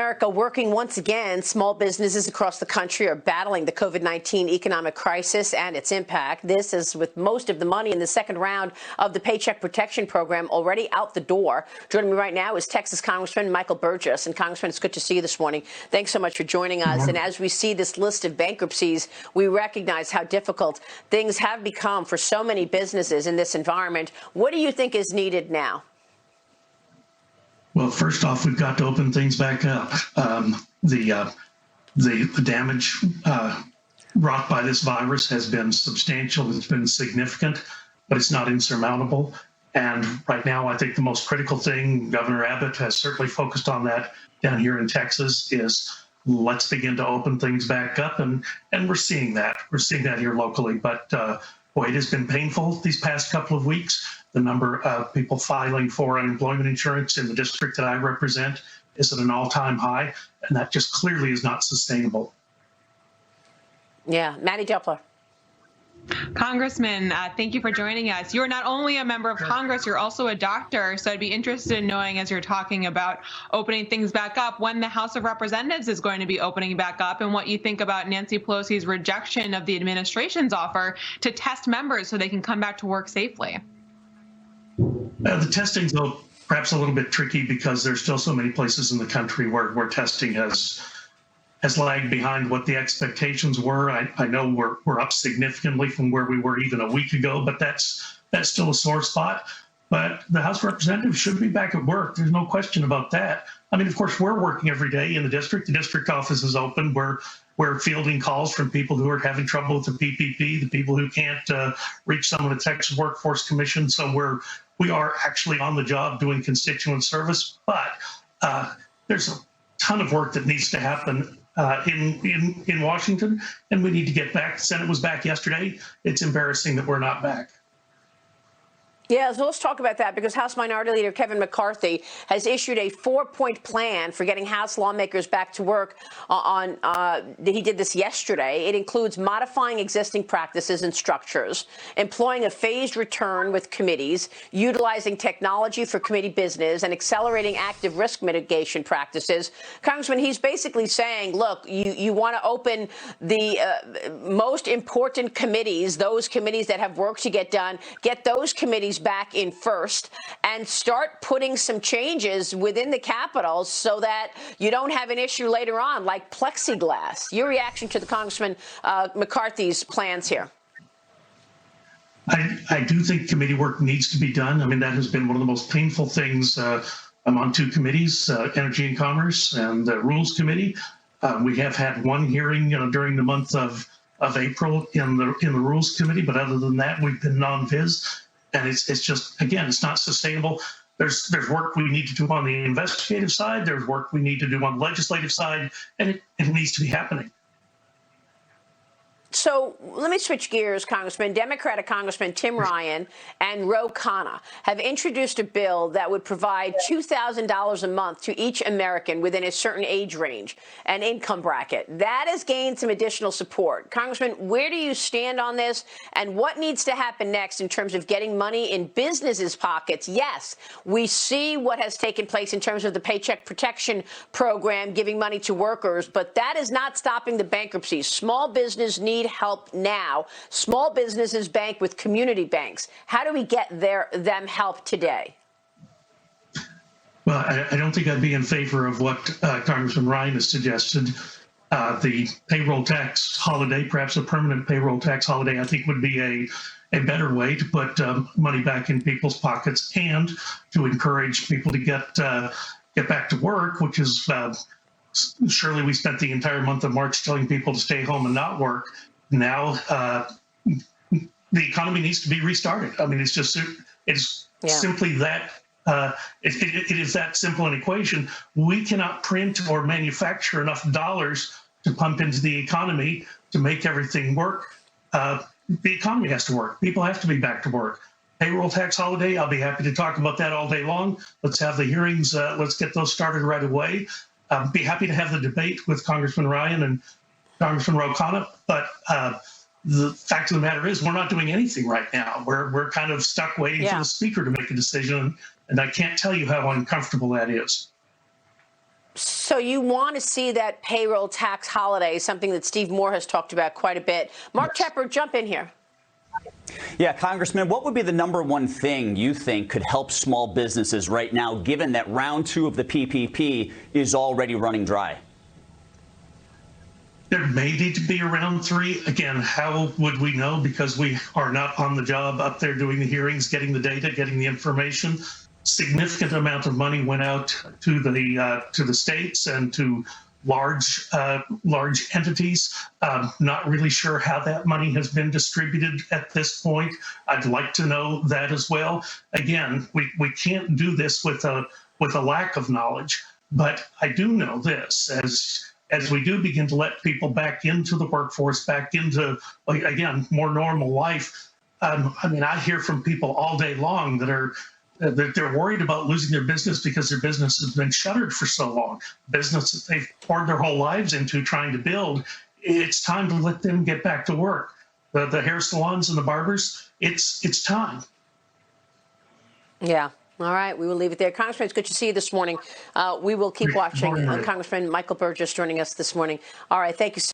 America working once again. Small businesses across the country are battling the COVID-19 economic crisis and its impact. This is with most of the money in the second round of the Paycheck Protection Program already out the door. Joining me right now is Texas Congressman Michael Burgess. And Congressman, it's good to see you this morning. Thanks so much for joining us. And as we see this list of bankruptcies, we recognize how difficult things have become for so many businesses in this environment. What do you think is needed now? Well, first off, we've got to open things back up. The damage wrought by this virus has been substantial. It's been significant, but it's not insurmountable. And right now, I think the most critical thing, Governor Abbott has certainly focused on that down here in Texas, is let's begin to open things back up. And we're seeing that. We're seeing that here locally. But boy, it has been painful these past couple of weeks. The number of people filing for unemployment insurance in the district that I represent is at an all-time high, and that just clearly is not sustainable. Yeah, Maddie Doppler. Congressman, thank you for joining us. You're not only a member of Congress, you're also a doctor. So I'd be interested in knowing, as you're talking about opening things back up, when the House of Representatives is going to be opening back up, and what you think about Nancy Pelosi's rejection of the administration's offer to test members so they can come back to work safely. The testing's perhaps a little bit tricky because there's still so many places in the country where testing has lagged behind what the expectations were. I know we're up significantly from where we were even a week ago, but that's still a sore spot. But the House of Representatives should be back at work. There's no question about that. I mean, of course, we're working every day in the district. The district office is open. We're fielding calls from people who are having trouble with the PPP, the people who can't reach some of the Texas Workforce Commission. So we are actually on the job doing constituent service. But there's a ton of work that needs to happen in Washington, and we need to get back. The Senate was back yesterday. It's embarrassing that we're not back. Yeah, so let's talk about that, because House Minority Leader Kevin McCarthy has issued a 4-point plan for getting House lawmakers back to work he did this yesterday. It includes modifying existing practices and structures, employing a phased return with committees, utilizing technology for committee business, and accelerating active risk mitigation practices. Congressman, he's basically saying, look, you want to open the most important committees, those committees that have work to get done, get those committees back in first, and start putting some changes within the Capitol so that you don't have an issue later on like plexiglass. Your reaction to the Congressman McCarthy's plans here? I do think committee work needs to be done. I mean, that has been one of the most painful things. I'm on two committees, Energy and Commerce and the Rules Committee. We have had one hearing during the month of April in the Rules Committee, but other than that, we've been non-viz. And it's just, again, it's not sustainable. There's work we need to do on the investigative side. There's work we need to do on the legislative side, and it needs to be happening. So let me switch gears, Congressman. Democratic Congressman Tim Ryan and Ro Khanna have introduced a bill that would provide $2,000 a month to each American within a certain age range and income bracket. That has gained some additional support. Congressman, where do you stand on this, and what needs to happen next in terms of getting money in businesses' pockets? Yes, we see what has taken place in terms of the Paycheck Protection Program, giving money to workers, but that is not stopping the bankruptcies. Small business need help now. Small businesses bank with community banks. How do we get them help today? Well, I don't think I'd be in favor of what Congressman Ryan has suggested. The payroll tax holiday, perhaps a permanent payroll tax holiday, I think would be a better way to put money back in people's pockets and to encourage people to get back to work, which is surely we spent the entire month of March telling people to stay home and not work. Now the economy needs to be restarted. I mean, it's simply that. It is that simple an equation. We cannot print or manufacture enough dollars to pump into the economy to make everything work. The economy has to work. People have to be back to work. Payroll tax holiday, I'll be happy to talk about that all day long. Let's have the hearings. Let's get those started right away. Be happy to have the debate with Congressman Ryan and Congressman Ro Khanna, but the fact of the matter is we're not doing anything right now. We're kind of stuck waiting for the speaker to make a decision, and I can't tell you how uncomfortable that is. So you want to see that payroll tax holiday, something that Steve Moore has talked about quite a bit. Mark Tepper, jump in here. Yeah, Congressman, what would be the number one thing you think could help small businesses right now, given that round 2 of the PPP is already running dry? There may need to be a round 3. Again, how would we know? Because we are not on the job up there doing the hearings, getting the data, getting the information. Significant amount of money went out to the states and to large entities. Not really sure how that money has been distributed at this point. I'd like to know that as well. Again, we can't do this with a lack of knowledge, but I do know this, as we do begin to let people back into the workforce, back into, again, more normal life. I mean, I hear from people all day long that they're worried about losing their business because their business has been shuttered for so long. Business that they've poured their whole lives into trying to build. It's time to let them get back to work. The hair salons and the barbers, it's time. Yeah. All right. We will leave it there. Congressman, it's good to see you this morning. We will keep watching. Congressman Michael Burgess joining us this morning. All right. Thank you so